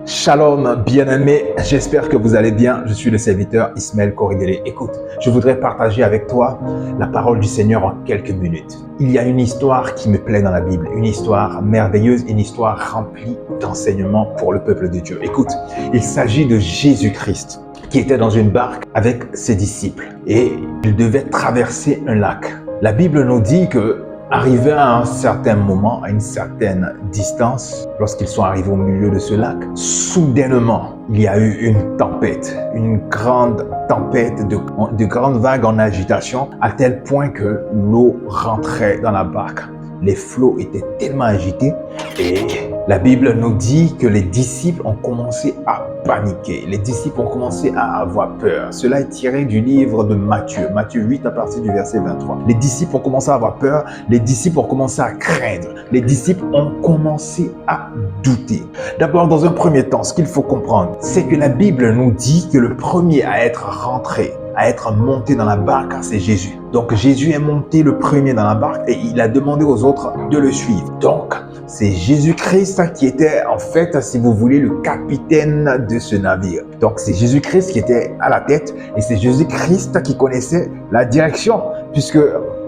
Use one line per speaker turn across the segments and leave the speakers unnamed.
Shalom, bien-aimés, j'espère que vous allez bien. Je suis le serviteur Ismaël Corridele. Écoute, je voudrais partager avec toi la parole du Seigneur en quelques minutes. Il y a une histoire qui me plaît dans la Bible, une histoire merveilleuse, une histoire remplie d'enseignements pour le peuple de Dieu. Écoute, il s'agit de Jésus-Christ qui était dans une barque avec ses disciples et il devait traverser un lac. La Bible nous dit que arrivé à un certain moment, à une certaine distance, lorsqu'ils sont arrivés au milieu de ce lac, soudainement, il y a eu une tempête, une grande tempête de grandes vagues en agitation, à tel point que l'eau rentrait dans la barque. Les flots étaient tellement agités et la Bible nous dit que les disciples ont commencé à paniquer. Les disciples ont commencé à avoir peur. Cela est tiré du livre de Matthieu, Matthieu 8 à partir du verset 23. Les disciples ont commencé à avoir peur. Les disciples ont commencé à craindre. Les disciples ont commencé à douter. D'abord, dans un premier temps, ce qu'il faut comprendre, c'est que la Bible nous dit que le premier à être rentré, à être monté dans la barque, c'est Jésus. Donc Jésus est monté le premier dans la barque et il a demandé aux autres de le suivre. Donc c'est Jésus-Christ qui était en fait, si vous voulez, le capitaine de ce navire. Donc c'est Jésus-Christ qui était à la tête et c'est Jésus-Christ qui connaissait la direction, puisque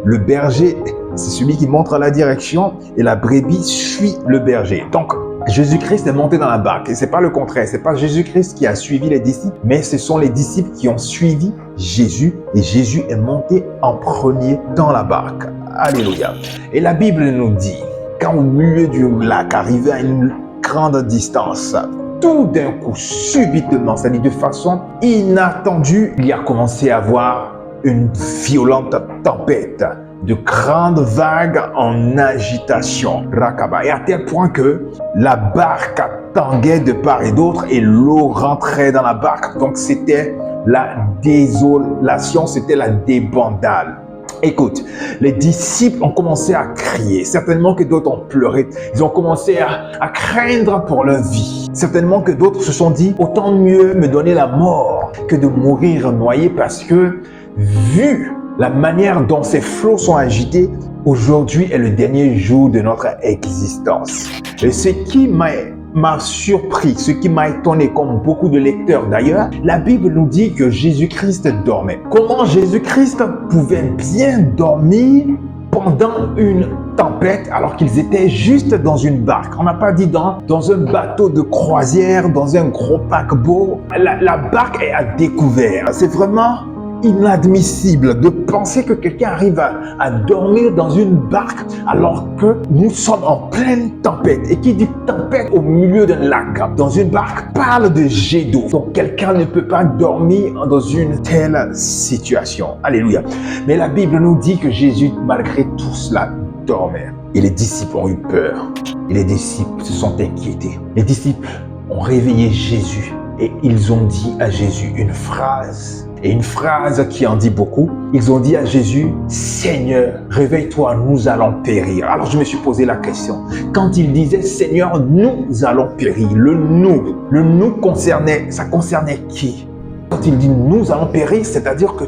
le berger, c'est celui qui montre la direction et la brebis suit le berger. Donc Jésus-Christ est monté dans la barque et c'est pas le contraire, c'est pas Jésus-Christ qui a suivi les disciples, mais ce sont les disciples qui ont suivi Jésus et Jésus est monté en premier dans la barque. Alléluia. Et la Bible nous dit qu'au milieu du lac, arrivé à une grande distance, tout d'un coup, subitement, c'est-à-dire de façon inattendue, il y a commencé à avoir une violente tempête, de grandes vagues en agitation, Rakaba, et à tel point que la barque tanguait de part et d'autre et l'eau rentrait dans la barque. Donc c'était la désolation, c'était la débandade. Écoute, les disciples ont commencé à crier, certainement que d'autres ont pleuré, ils ont commencé à craindre pour leur vie. Certainement que d'autres se sont dit, autant mieux me donner la mort que de mourir noyé, parce que vu la manière dont ces flots sont agités, aujourd'hui est le dernier jour de notre existence. Et ce qui m'a surpris, ce qui m'a étonné, comme beaucoup de lecteurs d'ailleurs, la Bible nous dit que Jésus-Christ dormait. Comment Jésus-Christ pouvait bien dormir pendant une tempête alors qu'ils étaient juste dans une barque? On n'a pas dit dans un bateau de croisière, dans un gros paquebot. La barque est à découvert. C'est vraiment inadmissible de penser que quelqu'un arrive à dormir dans une barque alors que nous sommes en pleine tempête. Et qui dit tempête au milieu d'un lac, dans une barque, parle de jet d'eau. Donc quelqu'un ne peut pas dormir dans une telle situation. Alléluia. Mais la Bible nous dit que Jésus, malgré tout cela, dormait. Et les disciples ont eu peur. Et les disciples se sont inquiétés. Les disciples ont réveillé Jésus et ils ont dit à Jésus une phrase. Et une phrase qui en dit beaucoup. Ils ont dit à Jésus, Seigneur, réveille-toi, nous allons périr. Alors je me suis posé la question. Quand il disait, Seigneur, nous allons périr, le nous concernait, ça concernait qui? Quand il dit nous allons périr, c'est-à-dire que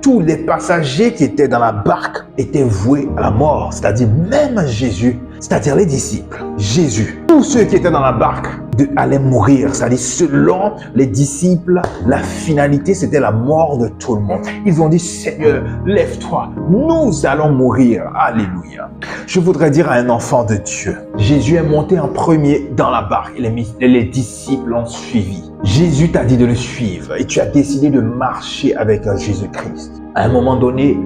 tous les passagers qui étaient dans la barque étaient voués à la mort. C'est-à-dire même Jésus, c'est-à-dire les disciples, Jésus, tous ceux qui étaient dans la barque allaient mourir. C'est-à-dire selon les disciples, la finalité c'était la mort de tout le monde. Ils ont dit, Seigneur, lève-toi, nous allons mourir. Alléluia. Je voudrais dire à un enfant de Dieu, Jésus est monté en premier dans la barque et les disciples l'ont suivi. Jésus t'a dit de le suivre et tu as décidé de marcher avec Jésus-Christ. À un moment donné,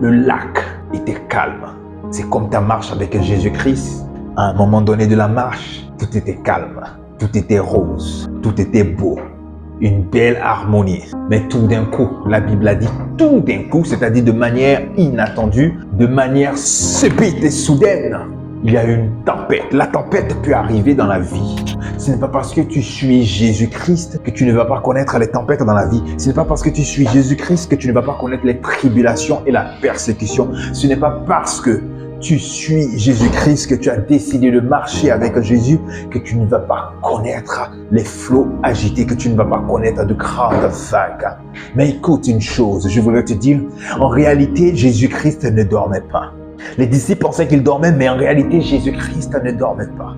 le lac était calme. C'est comme ta marche avec Jésus-Christ. À un moment donné de la marche, tout était calme, tout était rose, tout était beau, une belle harmonie. Mais tout d'un coup, la Bible a dit tout d'un coup, c'est-à-dire de manière inattendue, de manière subite et soudaine, il y a une tempête. La tempête peut arriver dans la vie. Ce n'est pas parce que tu suis Jésus-Christ que tu ne vas pas connaître les tempêtes dans la vie. Ce n'est pas parce que tu suis Jésus-Christ que tu ne vas pas connaître les tribulations et la persécution. Ce n'est pas parce que tu suis Jésus-Christ, que tu as décidé de marcher avec Jésus, que tu ne vas pas connaître les flots agités, que tu ne vas pas connaître de grandes vagues. Mais écoute une chose, je voudrais te dire, en réalité, Jésus-Christ ne dormait pas. Les disciples pensaient qu'il dormait, mais en réalité, Jésus-Christ ne dormait pas.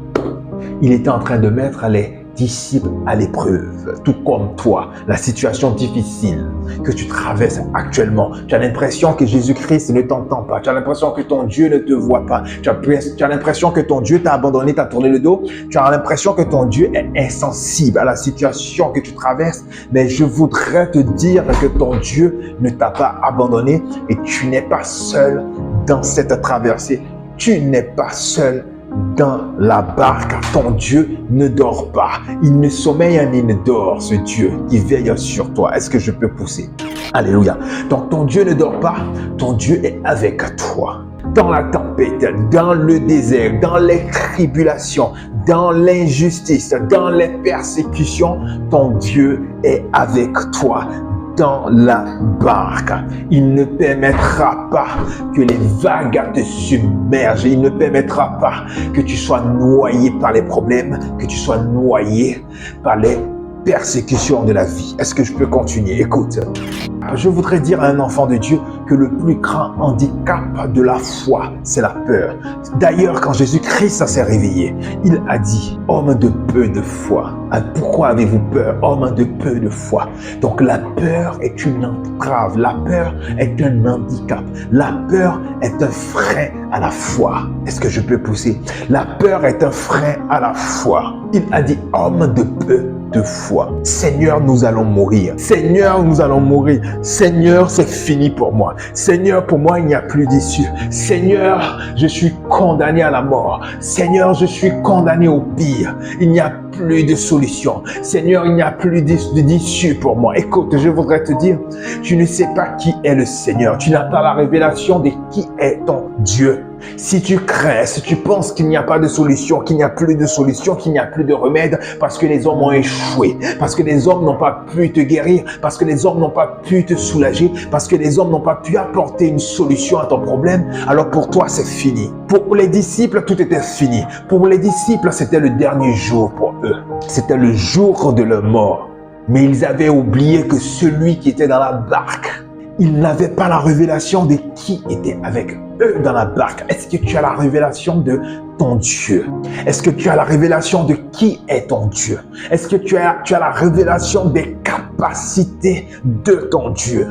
Il était en train de mettre les disciples à l'épreuve, tout comme toi, la situation difficile que tu traverses actuellement. Tu as l'impression que Jésus-Christ ne t'entend pas. Tu as l'impression que ton Dieu ne te voit pas. Tu as l'impression que ton Dieu t'a abandonné, t'a tourné le dos. Tu as l'impression que ton Dieu est insensible à la situation que tu traverses. Mais je voudrais te dire que ton Dieu ne t'a pas abandonné et tu n'es pas seul dans cette traversée. Tu n'es pas seul dans la barque. Ton Dieu ne dort pas. Il ne sommeille ni ne dort, ce Dieu qui veille sur toi. Est-ce que je peux pousser? Alléluia. Donc ton Dieu ne dort pas. Ton Dieu est avec toi. Dans la tempête, dans le désert, dans les tribulations, dans l'injustice, dans les persécutions, ton Dieu est avec toi. Dans la barque. Il ne permettra pas que les vagues te submergent. Il ne permettra pas que tu sois noyé par les problèmes, que tu sois noyé par les persécutions de la vie. Est-ce que je peux continuer? Écoute, je voudrais dire à un enfant de Dieu que le plus grand handicap de la foi, c'est la peur. D'ailleurs, quand Jésus-Christ s'est réveillé, il a dit, « Homme de peu de foi, pourquoi avez-vous peur, homme de peu de foi ?» Donc la peur est une entrave, la peur est un handicap, la peur est un frein à la foi. Est-ce que je peux pousser? La peur est un frein à la foi. Il a dit, « Homme de peu de foi. Seigneur, nous allons mourir. Seigneur, nous allons mourir. Seigneur, c'est fini pour moi. Seigneur, pour moi, il n'y a plus d'issue. Seigneur, je suis condamné à la mort. Seigneur, je suis condamné au pire. Il n'y a plus de solution. Seigneur, il n'y a plus d'issue pour moi. Écoute, je voudrais te dire, tu ne sais pas qui est le Seigneur. Tu n'as pas la révélation de qui est ton Dieu. Si tu crains, si tu penses qu'il n'y a pas de solution, qu'il n'y a plus de solution, qu'il n'y a plus de remède, parce que les hommes ont échoué, parce que les hommes n'ont pas pu te guérir, parce que les hommes n'ont pas pu te soulager, parce que les hommes n'ont pas pu apporter une solution à ton problème, alors pour toi, c'est fini. Pour les disciples, tout était fini. Pour les disciples, c'était le dernier jour pour eux. C'était le jour de leur mort. Mais ils avaient oublié que celui qui était dans la barque, ils n'avaient pas la révélation de qui était avec eux dans la barque. Est-ce que tu as la révélation de ton Dieu? Est-ce que tu as la révélation de qui est ton Dieu? Est-ce que tu as la révélation des capacités de ton Dieu?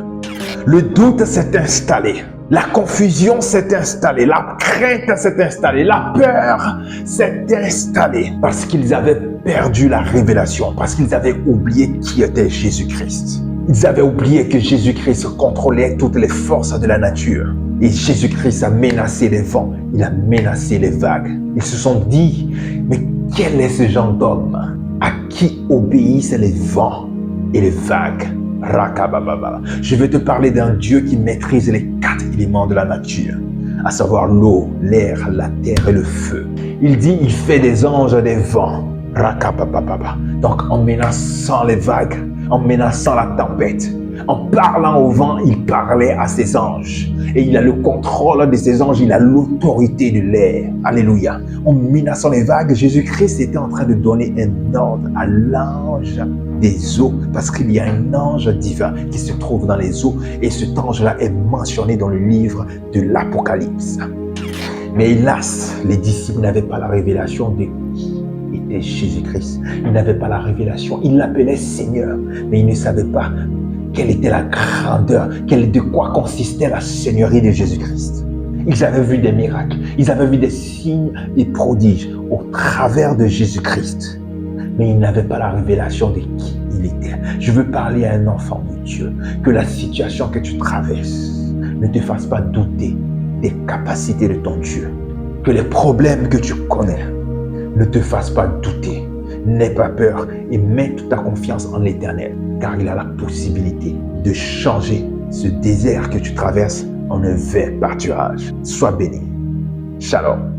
Le doute s'est installé. La confusion s'est installée. La crainte s'est installée. La peur s'est installée. Parce qu'ils avaient perdu la révélation. Parce qu'ils avaient oublié qui était Jésus-Christ. Ils avaient oublié que Jésus-Christ contrôlait toutes les forces de la nature. Et Jésus-Christ a menacé les vents, il a menacé les vagues. Ils se sont dit, mais quel est ce genre d'homme à qui obéissent les vents et les vagues? Rakabababa. Je vais te parler d'un Dieu qui maîtrise les 4 éléments de la nature, à savoir l'eau, l'air, la terre et le feu. Il dit, il fait des anges et des vents. Rakabababa. Donc en menaçant les vagues, en menaçant la tempête, en parlant au vent, il parlait à ses anges. Et il a le contrôle de ses anges, il a l'autorité de l'air. Alléluia. En menaçant les vagues, Jésus-Christ était en train de donner un ordre à l'ange des eaux, parce qu'il y a un ange divin qui se trouve dans les eaux, et cet ange-là est mentionné dans le livre de l'Apocalypse. Mais hélas, les disciples n'avaient pas la révélation de qui était Jésus-Christ. Ils n'avaient pas la révélation. Ils l'appelaient Seigneur, mais ils ne savaient pas quelle était la grandeur, de quoi consistait la seigneurie de Jésus-Christ. Ils avaient vu des miracles, ils avaient vu des signes et prodiges au travers de Jésus-Christ, mais ils n'avaient pas la révélation de qui il était. Je veux parler à un enfant de Dieu, que la situation que tu traverses ne te fasse pas douter des capacités de ton Dieu, que les problèmes que tu connais ne te fassent pas douter. N'aie pas peur et mets toute ta confiance en l'Éternel, car il a la possibilité de changer ce désert que tu traverses en un vert pâturage. Sois béni. Shalom.